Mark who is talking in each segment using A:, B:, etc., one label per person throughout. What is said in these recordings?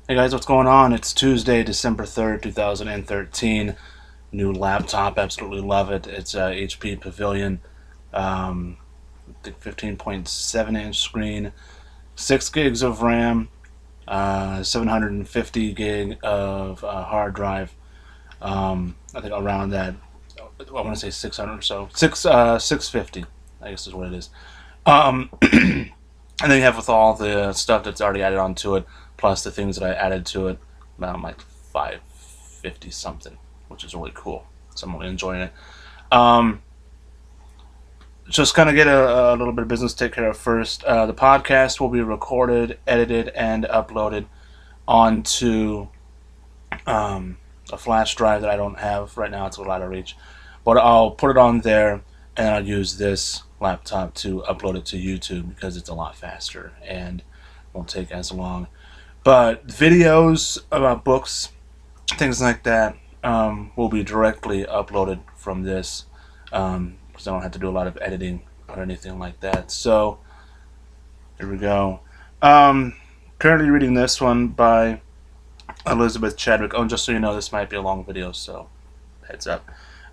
A: Hey guys, what's going on? It's Tuesday, December 3rd, 2013. New laptop, absolutely love it. It's a HP Pavilion, I think 15.7-inch screen, 6 gigs of RAM, 750 gig of hard drive. I think around that, I want to say 600 or so. 650, I guess is what it is. And then you have with all the stuff that's already added onto it, plus the things that I added to it, about like 550 something, which is really cool. So I'm really enjoying it. Um, just kind of get a little bit of business to take care of first. The podcast will be recorded, edited, and uploaded onto a flash drive that I don't have right now. It's a little out of reach, but I'll put it on there, and I'll use this laptop to upload it to YouTube because it's a lot faster and won't take as long. But videos about books, things like that, will be directly uploaded from this because I don't have to do a lot of editing or anything like that. So here we go. Currently reading this one by Elizabeth Chadwick. Oh, just so you know, this might be a long video, so heads up.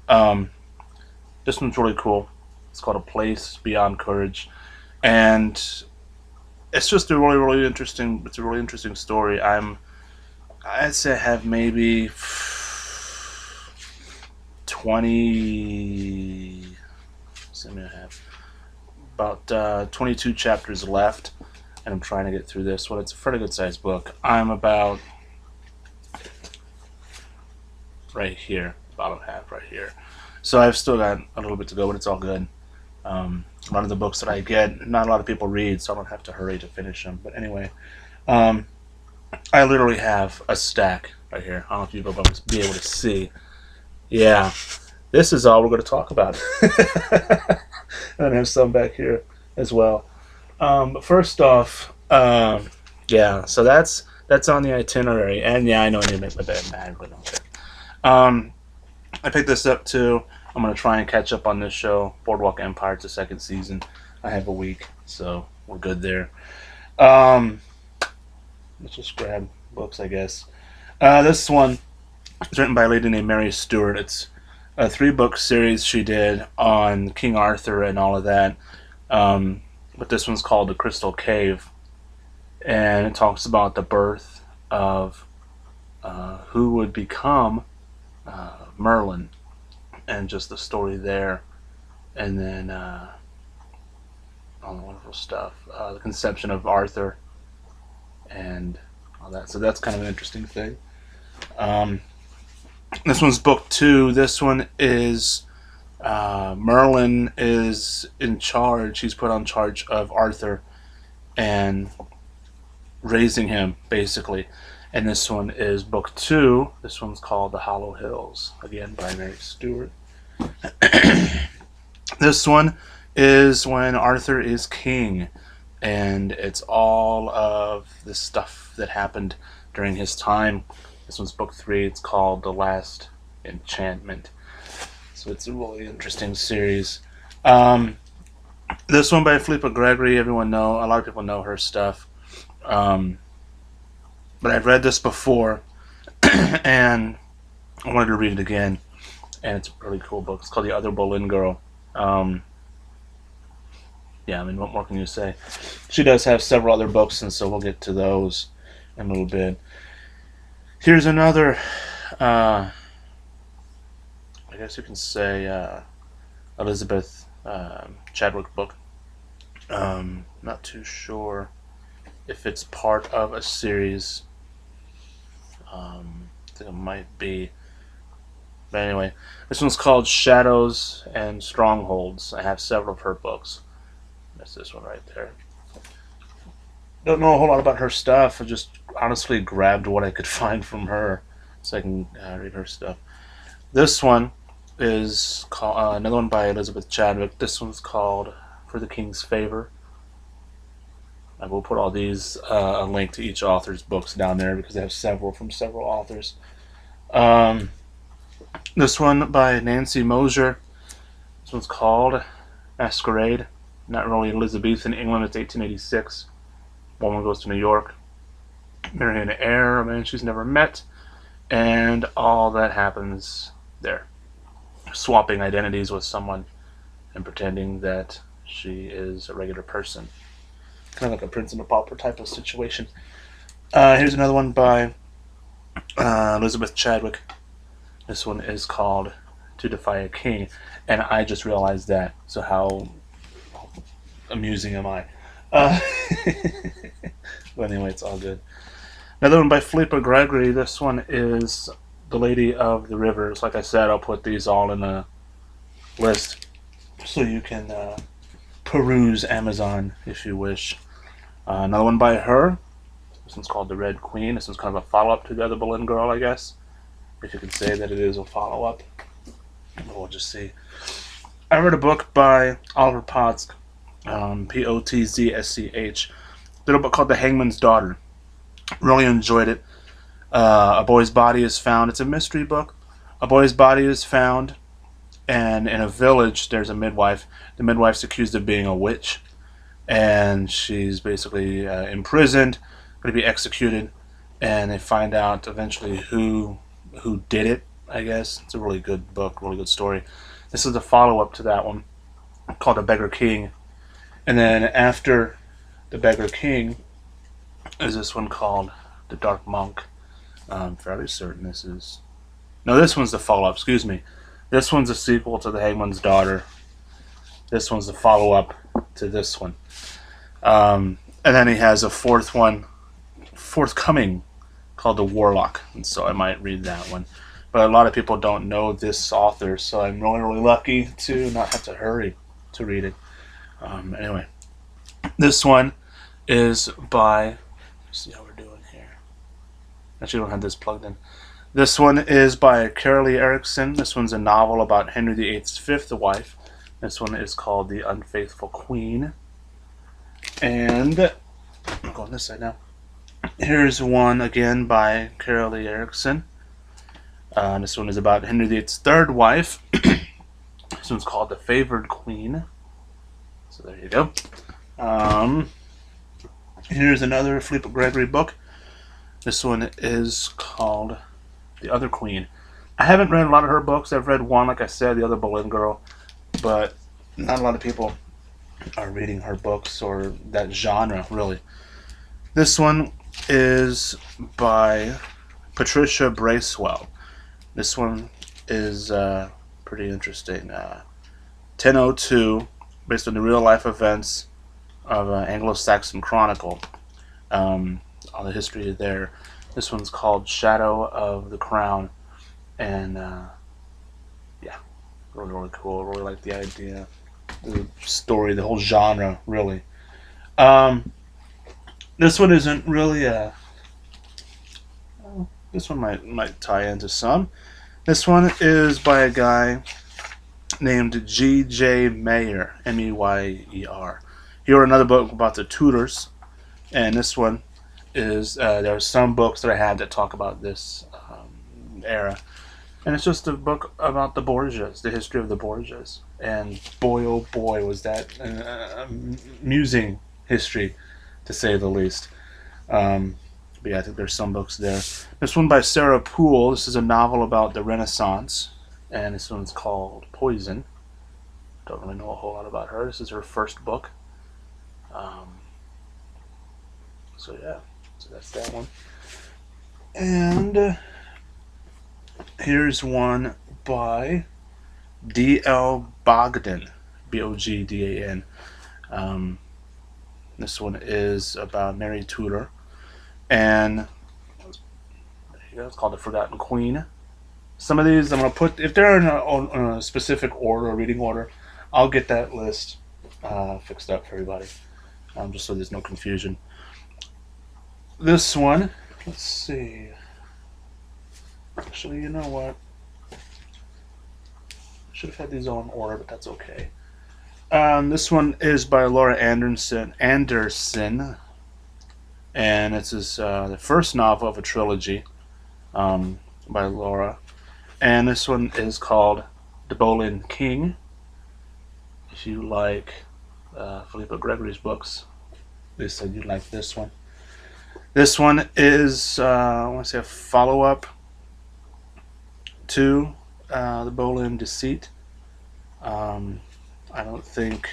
A: Um, this one's really cool. It's called A Place Beyond Courage, and it's just a really interesting. It's a really interesting story. I'd say I have maybe 20. I have about 22 chapters left, and I'm trying to get through this one. It's a pretty good sized book. I'm about right here, bottom half right here. So I've still got a little bit to go, but it's all good. A lot of the books that I get, not a lot of people read, so I don't have to hurry to finish them. But anyway, um, I literally have a stack right here. I don't know if you'll be able to see. Yeah, this is all we're going to talk about. And I have some back here as well. But first off, yeah, so that's on the itinerary. And yeah, I know I need to make my bed mad, but okay. I picked this up too. I'm gonna try and catch up on this show, Boardwalk Empire. It's the second season. I have a week, so we're good there. Um, let's just grab books, I guess. This one is written by a lady named Mary Stewart. It's a 3-book series she did on King Arthur and all of that. But this one's called The Crystal Cave, and it talks about the birth of who would become Merlin, and just the story there, and then all the wonderful stuff, the conception of Arthur, and all that. So that's kind of an interesting thing. Um, this one's book 2. This one is Merlin is in charge. He's put on charge of Arthur and raising him, basically. And this one is book 2. This one's called The Hollow Hills, again by Mary Stewart. This one is when Arthur is king, and it's all of the stuff that happened during his time. This one's book 3. It's called The Last Enchantment. So it's a really interesting series. This one by Philippa Gregory, a lot of people know her stuff. But I've read this before, and I wanted to read it again. And it's a really cool book. It's called The Other Boleyn Girl. Yeah, I mean, what more can you say? She does have several other books, and so we'll get to those in a little bit. Here's another, I guess you can say, Elizabeth Chadwick book. Not too sure if it's part of a series. I think it might be. But anyway, this one's called Shadows and Strongholds. I have several of her books. That's this one right there. Don't know a whole lot about her stuff. I just honestly grabbed what I could find from her so I can read her stuff. This one is called, another one by Elizabeth Chadwick. This one's called For the King's Favor. I will put all these, a link to each author's books down there because I have several from several authors. This one by Nancy Mosier. This one's called Masquerade. Not really Elizabethan England. It's 1886. Woman goes to New York. marrying an heir, a man she's never met, and all that happens there. Swapping identities with someone and pretending that she is a regular person. Kind of like a Prince and a Pauper type of situation. Here's another one by Elizabeth Chadwick. This one is called To Defy a King. And I just realized that. So how amusing am I? But anyway, it's all good. Another one by Philippa Gregory. This one is The Lady of the Rivers. Like I said, I'll put these all in a list so you can peruse Amazon if you wish. Another one by her. This one's called The Red Queen. This one's kind of a follow-up to The Other Boleyn Girl, I guess. If you can say that it is a follow-up. We'll just see. I read a book by Oliver Potts, Potzsch. Did a book called The Hangman's Daughter. Really enjoyed it. A boy's body is found. It's a mystery book. A boy's body is found, and in a village there's a midwife. The midwife's accused of being a witch, and she's basically imprisoned, going to be executed, and they find out eventually who did it, I guess. It's a really good book, really good story. This is the follow-up to that one, called The Beggar King. And then after The Beggar King is this one called The Dark Monk. I'm fairly certain this is... No, this one's the follow-up, excuse me. This one's a sequel to The Hangman's Daughter. This one's the follow-up to this one. And then he has a fourth one forthcoming called The Warlock. And so I might read that one. But a lot of people don't know this author, so I'm really, really lucky to not have to hurry to read it. Anyway, this one is by... Let's see how we're doing here. Actually, I don't have this plugged in. This one is by Carolee Erickson. This one's a novel about Henry VIII's fifth wife. This one is called The Unfaithful Queen. And I'm going this side now. Here's one again by Carolee Erickson. This one is about Henry VIII's third wife. This one's called The Favored Queen. So there you go. Here's another Philippa Gregory book. This one is called The Other Queen. I haven't read a lot of her books. I've read one, like I said, The Other Boleyn Girl, but not a lot of people are reading her books or that genre, really. This one is by Patricia Bracewell. This one is pretty interesting. 1002, based on the real-life events of Anglo-Saxon Chronicle. All the history there. This one's called Shadow of the Crown. And, yeah, really, really cool. Really like the idea, the story, the whole genre, really. This one isn't really a... This one might tie into some. This one is by a guy named G.J. Meyer, M-E-Y-E-R. He wrote another book about the Tudors, and this one is, there are some books that I have that talk about this era. And it's just a book about the Borgias, the history of the Borgias. And boy, oh boy, was that amusing history, to say the least. But yeah, I think there's some books there. This one by Sarah Poole. This is a novel about the Renaissance. And this one's called Poison. Don't really know a whole lot about her. This is her first book. So yeah, so that's that one. And here's one by D.L. Bogdan. B-O-G-D-A-N. This one is about Mary Tudor. And there you go, it's called The Forgotten Queen. Some of these I'm going to put, if they're in a specific order, a reading order, I'll get that list fixed up for everybody, just so there's no confusion. This one, let's see. Actually, you know what? I should have had these all in order, but that's okay. This one is by Laura Anderson, and this is the first novel of a trilogy by Laura. And this one is called The Boleyn King. If you like Philippa Gregory's books, they said you'd like this one. This one is, I want to say, a follow-up to the Boleyn Deceit. I don't think,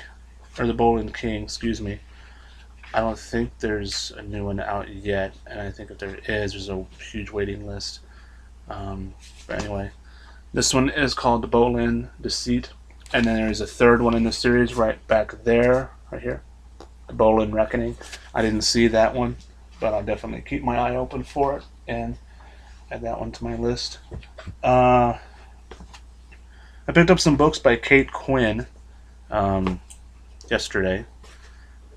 A: or the Boleyn King, excuse me. I don't think there's a new one out yet, and I think if there is, there's a huge waiting list. But anyway, this one is called the Boleyn Deceit, and then there's a third one in the series right back there, right here, the Boleyn Reckoning. I didn't see that one, but I'll definitely keep my eye open for it and add that one to my list. I picked up some books by Kate Quinn yesterday,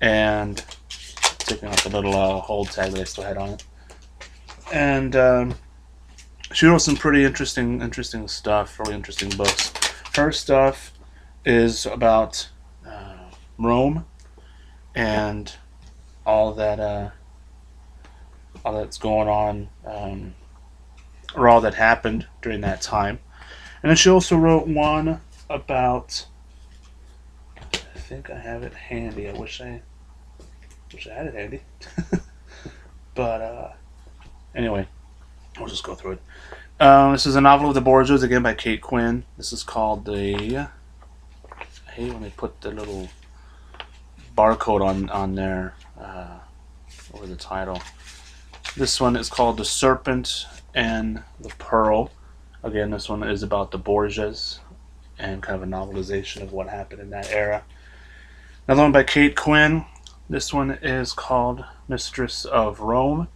A: and taking off the little hold tag that I still had on it. And she wrote some pretty interesting stuff, really interesting books. Her stuff is about Rome and all that's going on, or all that happened during that time. And then she also wrote one about, I think I have it handy. I wish I had it handy. But anyway, we'll just go through it. This is a novel of the Borgias, again by Kate Quinn. This is called the... I hate when they put the little barcode on there over the title. This one is called The Serpent and the Pearl. Again, this one is about the Borgias and kind of a novelization of what happened in that era. Another one by Kate Quinn. This one is called Mistress of Rome.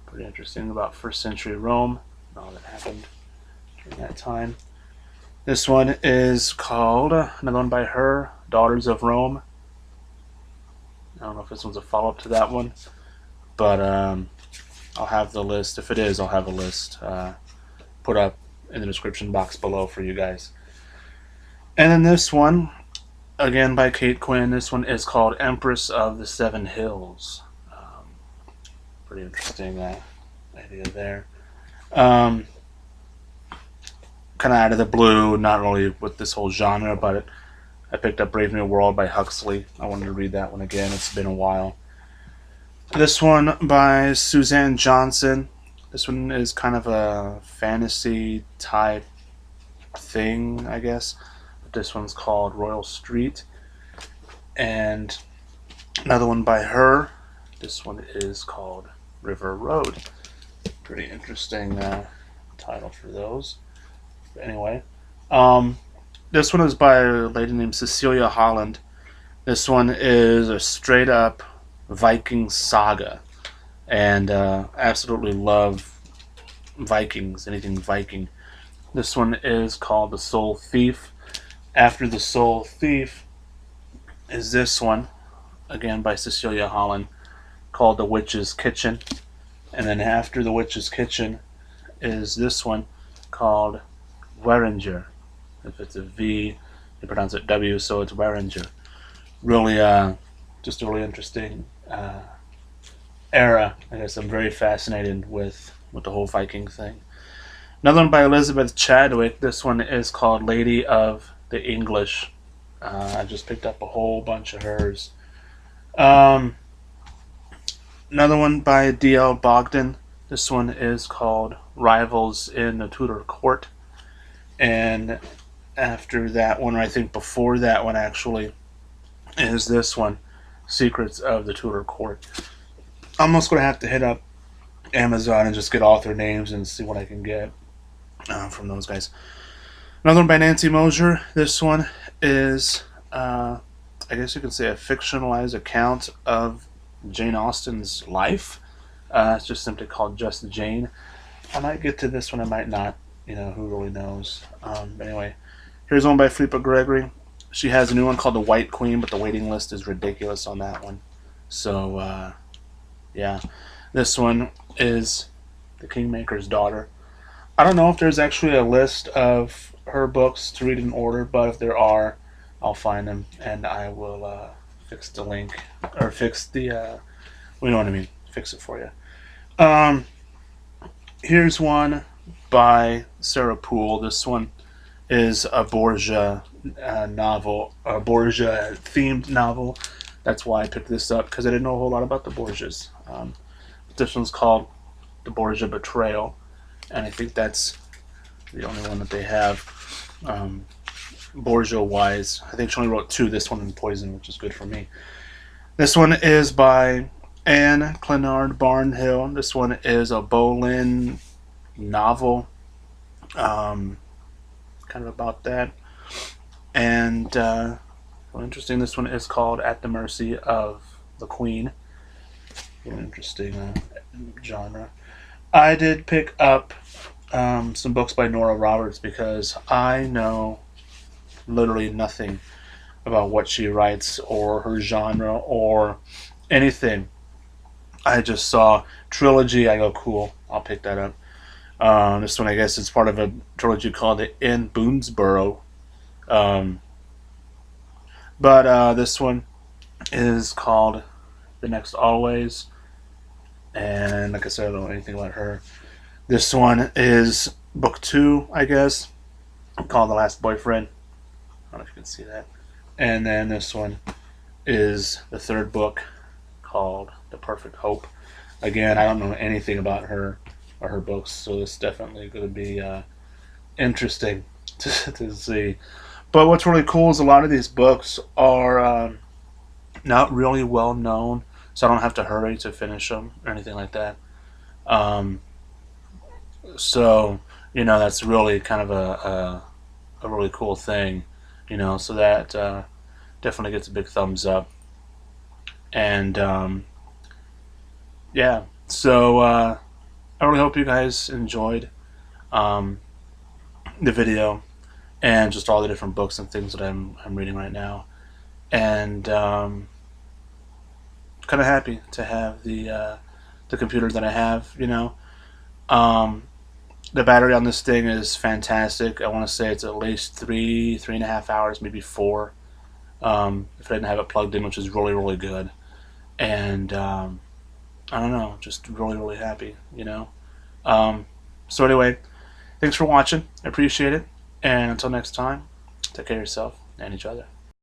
A: Pretty interesting about first century Rome and all that happened during that time. This one is called, another one by her, Daughters of Rome. I don't know if this one's a follow-up to that one, but I'll have the list. If it is, I'll have a list put up in the description box below for you guys. And then this one, again by Kate Quinn. This one is called Empress of the Seven Hills. Pretty interesting idea there. Kind of out of the blue, not really with this whole genre, but I picked up Brave New World by Huxley. I wanted to read that one again. It's been a while. This one by Suzanne Johnson. This one is kind of a fantasy type thing, I guess. But this one's called Royal Street. And another one by her. This one is called River Road. Pretty interesting title for those. But anyway, this one is by a lady named Cecilia Holland. This one is a straight up Viking saga, and absolutely love Vikings, anything Viking. This one is called The Soul Thief. After The Soul Thief is this one, again by Cecilia Holland, called The Witch's Kitchen. And then after The Witch's Kitchen is this one called Weringer. If it's a V, you pronounce it W, so it's Weringer. Really, just a really interesting era. I guess I'm very fascinated with the whole Viking thing. Another one by Elizabeth Chadwick. This one is called Lady of the English. I just picked up a whole bunch of hers. Another one by D.L. Bogdan. This one is called Rivals in the Tudor Court. And after that one, or I think before that one actually, is this one, Secrets of the Tudor Court. I'm almost going to have to hit up Amazon and just get author names and see what I can get from those guys. Another one by Nancy Mosher. This one is, I guess you could say, a fictionalized account of Jane Austen's life. It's just simply called Just Jane. I might get to this one, I might not. Who really knows. But anyway, here's one by Philippa Gregory. She has a new one called The White Queen, but the waiting list is ridiculous on that one. So, yeah. This one is The Kingmaker's Daughter. I don't know if there's actually a list of her books to read in order, but if there are, I'll find them, and I will fix the link, or fix the, you know what I mean, fix it for you. Here's one by Sarah Poole. This one is a Borgia novel, a Borgia themed novel. That's why I picked this up, because I didn't know a whole lot about the Borgias. This one's called The Borgia Betrayal, and I think that's the only one that they have. Borgia wise, I think she only wrote 2. This one and Poison, which is good for me. This one is by Anne Clenard Barnhill. This one is a Bolin novel, kind of about that. And well, interesting. This one is called At the Mercy of the Queen. An interesting genre. I did pick up some books by Nora Roberts because I know literally nothing about what she writes or her genre or anything. I just saw trilogy. I go, cool, I'll pick that up. This one, I guess, is part of a trilogy called The In Boonesboro. But this one is called The Next Always. And like I said, I don't know anything about her. This one is book 2, I guess, called The Last Boyfriend. I don't know if you can see that. And then this one is the 3rd book called The Perfect Hope. Again, I don't know anything about her or her books, so it's definitely going to be interesting to see. But what's really cool is a lot of these books are not really well known, so I don't have to hurry to finish them or anything like that. So, you know, that's really kind of a really cool thing, you know, so that definitely gets a big thumbs up. And yeah, so I really hope you guys enjoyed the video and just all the different books and things that I'm reading right now. And kind of happy to have the computer that I have, you know. The battery on this thing is fantastic. I want to say it's at least 3.5 hours, maybe 4. If I didn't have it plugged in, which is really, really good. And I don't know, just really, really happy, you know. So anyway, thanks for watching. I appreciate it. And until next time, take care of yourself and each other.